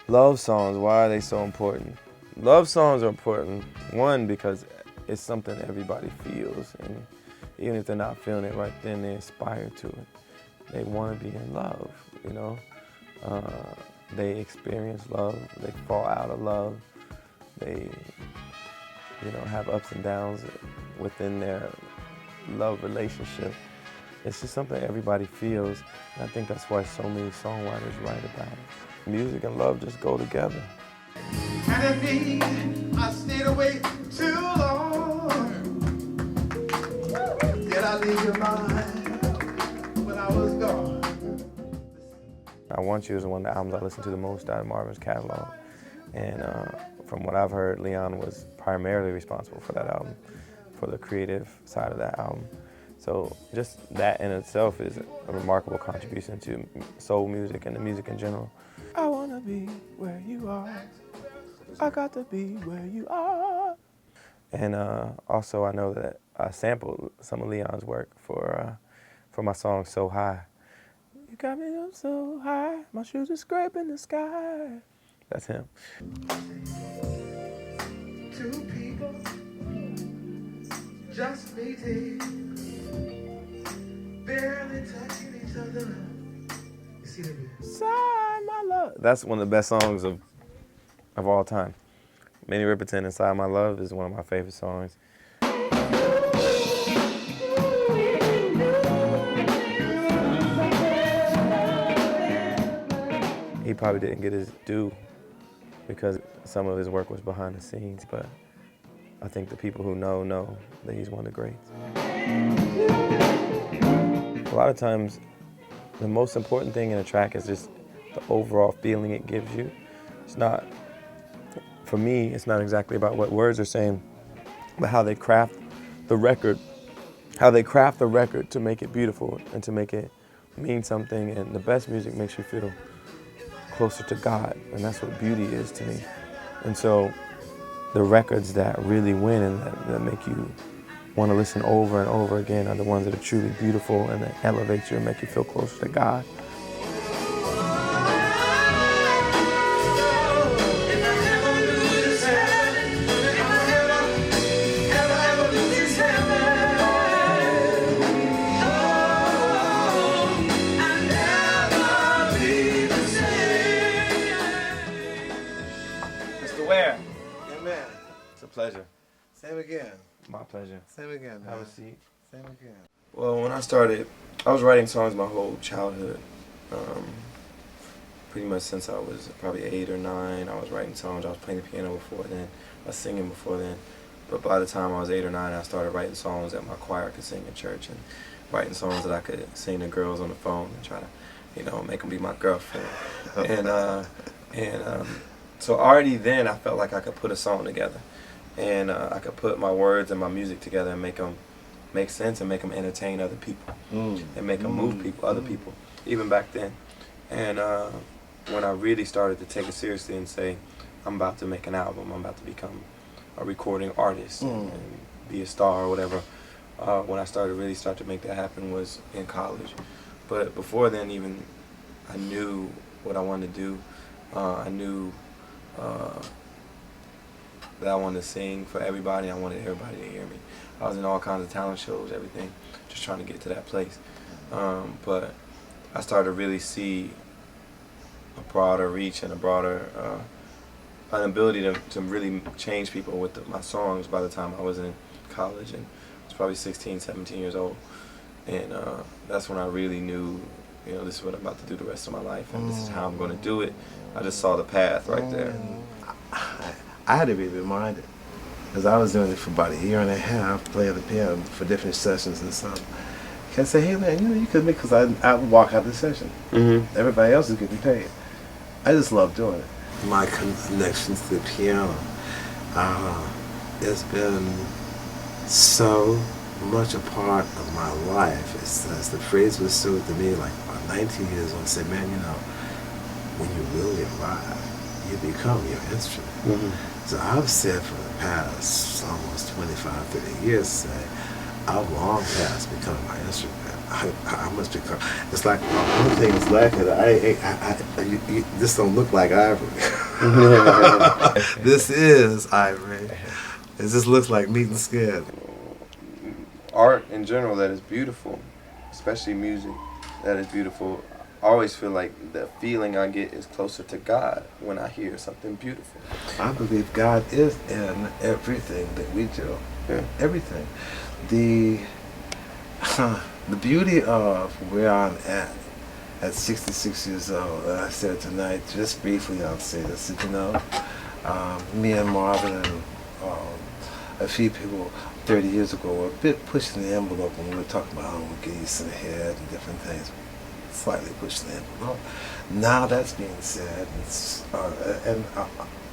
Love songs, why are they so important? Love songs are important, one, because it's something everybody feels, and even if they're not feeling it right then, they aspire to it. They want to be in love, you know? They experience love, they fall out of love, they, have ups and downs within their love relationship. It's just something everybody feels, and I think that's why so many songwriters write about it. Music and love just go together. And if I stayed away too long, did I leave your mind when I was gone? I Want You is one of the albums I listen to the most out of Marvin's catalog. And from what I've heard, Leon was primarily responsible for that album, for the creative side of that album. So just that in itself is a remarkable contribution to soul music and the music in general. I wanna be where you are. I got to be where you are. And also I know that I sampled some of Leon's work for my song So High. You got me up so high, my shoes are scraping the sky. That's him. Two people just meeting, barely touching each other. You see that? Inside My Love. That's one of the best songs of all time. Minnie Riperton, Inside My Love, is one of my favorite songs. He probably didn't get his due because some of his work was behind the scenes, but I think the people who know that he's one of the greats. A lot of times, the most important thing in a track is just the overall feeling it gives you. It's not, for me, it's not exactly about what words are saying, but how they craft the record, to make it beautiful and to make it mean something. And the best music makes you feel closer to God, and that's what beauty is to me. And so the records that really win and that make you want to listen over and over again are the ones that are truly beautiful and that elevate you and make you feel closer to God. Mr. Ware. Amen. It's a pleasure. Same again. My pleasure. Same again. Have a seat. Same again. Well, when I started, I was writing songs my whole childhood. Pretty much since I was probably 8 or 9, I was writing songs. I was playing the piano before then. I was singing before then. But by the time I was 8 or 9, I started writing songs that my choir could sing in church, and writing songs that I could sing to girls on the phone and try to, make them be my girlfriend. So already then I felt like I could put a song together, and I could put my words and my music together and make them make sense and make them entertain other people and make them move other people, even back then. And when I really started to take it seriously and say, I'm about to make an album, I'm about to become a recording artist and be a star or whatever, when I really started to make that happen was in college. But before then, even I knew what I wanted to do. I knew that I wanted to sing for everybody. I wanted everybody to hear me. I was in all kinds of talent shows, everything, just trying to get to that place. But I started to really see a broader reach and a broader an ability to really change people with my songs by the time I was in college, and I was probably 16, 17 years old. And that's when I really knew, this is what I'm about to do the rest of my life, and this is how I'm going to do it. I just saw the path right there. I had to be reminded, because I was doing it for about a year and a half, playing the piano for different sessions and stuff. I say, hey man, you could make, because I would walk out the session. Everybody else is getting paid. I just love doing it. My connection to the piano, it's been so much a part of my life. As the phrase was said to me, like about 19 years old, I said, man, when you really arrive, you become your instrument. So I've said for the past almost 25, 30 years, I've long past become my instrument. I must be. It's like one thing is lacking. This don't look like ivory. This is ivory. It just looks like meat and skin. Art in general that is beautiful, especially music that is beautiful. I always feel like the feeling I get is closer to God when I hear something beautiful. I believe God is in everything that we do. Yeah. Everything. The beauty of where I'm at 66 years old, and I said tonight, just briefly, I'll say this, that, you know, me and Marvin and a few people 30 years ago were a bit pushing the envelope when we were talking about geese in the head and different things. Slightly pushing the envelope. Now that's being said, and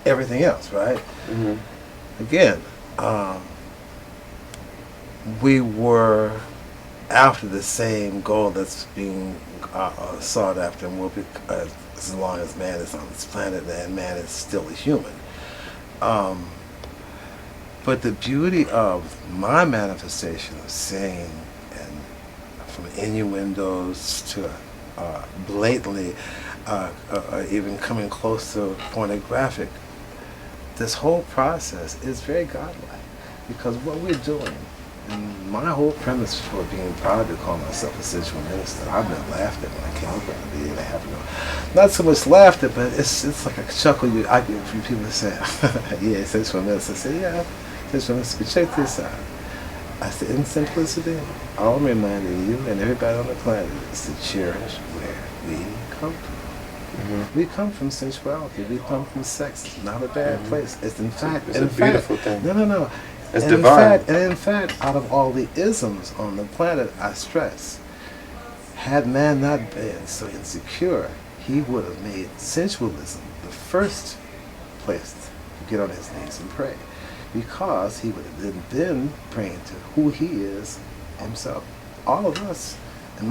everything else, right? Mm-hmm. Again, we were after the same goal that's being sought after, and will be as long as man is on this planet and man is still a human. But the beauty of my manifestation of singing, and from innuendos to blatantly even coming close to pornographic, this whole process is very godlike, because what we're doing, and my whole premise for being proud to call myself a sensual minister, I've been laughed at when I came up with it a year and a half ago. Not so much laughed at, but it's like a chuckle I get from people that say, yeah, sensual minister. I say, yeah, sensual minister, but check this out. I said, in simplicity, all I'm reminding you and everybody on the planet is to cherish where we come from. Mm-hmm. We come from sensuality. We come from sex. It's not a bad place. It's in fact, it's a beautiful thing. No. It's divine. In fact, out of all the isms on the planet, I stress, had man not been so insecure, he would have made sensualism the first place to get on his knees and pray, because he would have been praying to who he is himself. All of us. And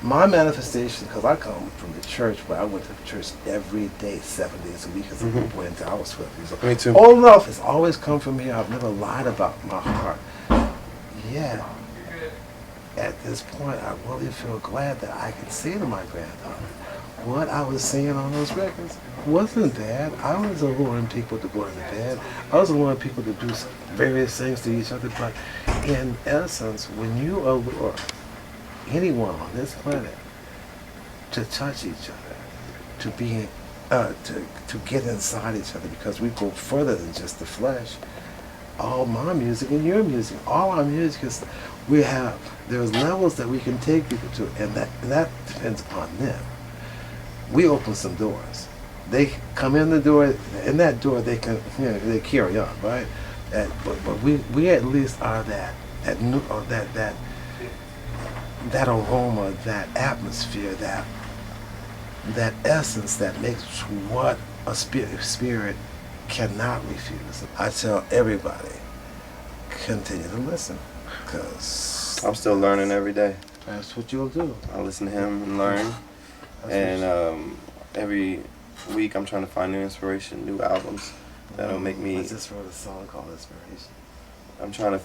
my manifestation, because I come from the church where I went to church every day, 7 days a week, as a little boy until I was 12 years old. Me too. All enough, it's always come from here. I've never lied about my heart. Yet, at this point, I really feel glad that I can say to my granddaughter, what I was saying on those records wasn't bad. I was alluring people to go to bed. I was alluring people to do various things to each other. But in essence, when you allure anyone on this planet to touch each other, to be, to get inside each other, because we go further than just the flesh. All my music and your music, all our music is, there's levels that we can take people to, and that depends upon them. We open some doors. They come in the door, in that door they can, they carry on, right? But we at least are that aroma, that atmosphere, that essence that makes what a spirit cannot refuse. I tell everybody, continue to listen, because I'm still learning every day. That's what you'll do. I listen to him and learn. And every week I'm trying to find new inspiration, new albums that'll make me. I just wrote a song called Inspiration. I'm trying to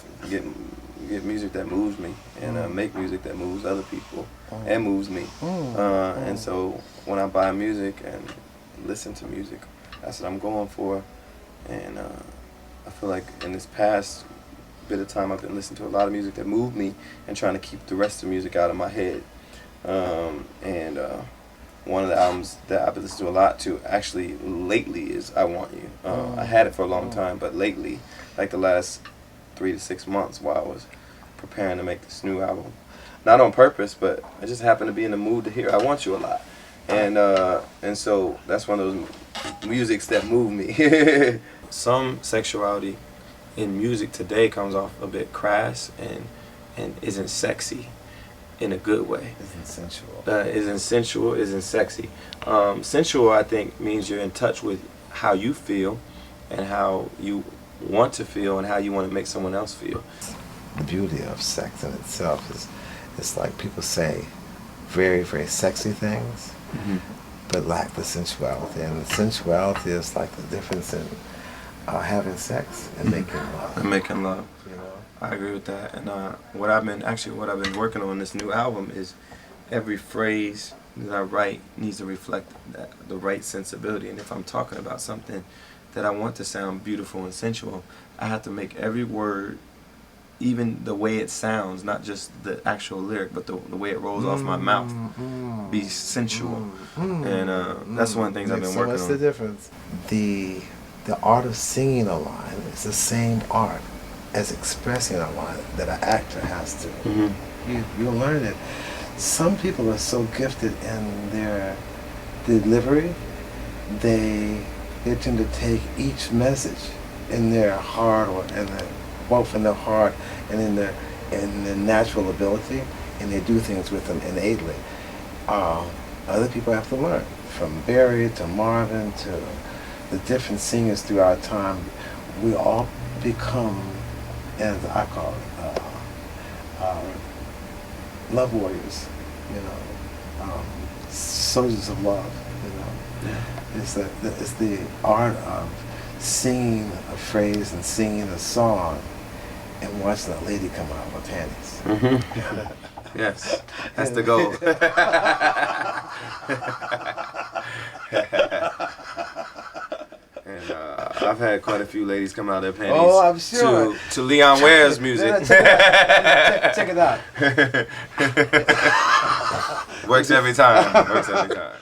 get music that moves me, and make music that moves other people and moves me. And so when I buy music and listen to music, that's what I'm going for. And I feel like in this past bit of time I've been listening to a lot of music that moved me and trying to keep the rest of the music out of my head. One of the albums that I've been listening to a lot to actually lately is I Want You. I had it for a long time, but lately, like the last 3 to 6 months while I was preparing to make this new album, not on purpose, but I just happened to be in the mood to hear I Want You a lot. And so that's one of those musics that move me. Some sexuality in music today comes off a bit crass and isn't sexy in a good way. Isn't sensual. Isn't sensual, isn't sexy. Sensual, I think, means you're in touch with how you feel and how you want to feel and how you want to make someone else feel. The beauty of sex in itself is, it's like people say very, very sexy things, but lack the sensuality. And the sensuality is like the difference in having sex and making love. And making love. You know? I agree with that. And what I've been working on this new album is every phrase that I write needs to reflect the right sensibility. And if I'm talking about something that I want to sound beautiful and sensual, I have to make every word, even the way it sounds, not just the actual lyric, but the way it rolls off my mouth, be sensual. And that's one of the things I've been working on. So what's the difference? The art of singing a line is the same art as expressing a line that an actor has to. You'll learn it. Some people are so gifted in their delivery, they tend to take each message in their heart, or both in their heart and in their natural ability, and they do things with them innately. Other people have to learn. From Barry to Marvin to the different singers throughout time, we all become, as I call it, love warriors, soldiers of love, Yeah. It's the art of singing a phrase and singing a song and watching a lady come out with panties. Yes, that's the goal. And I've had quite a few ladies come out of their panties. Oh, I'm sure. To Leon Ware's music. Check it out. Works every time. Works every time.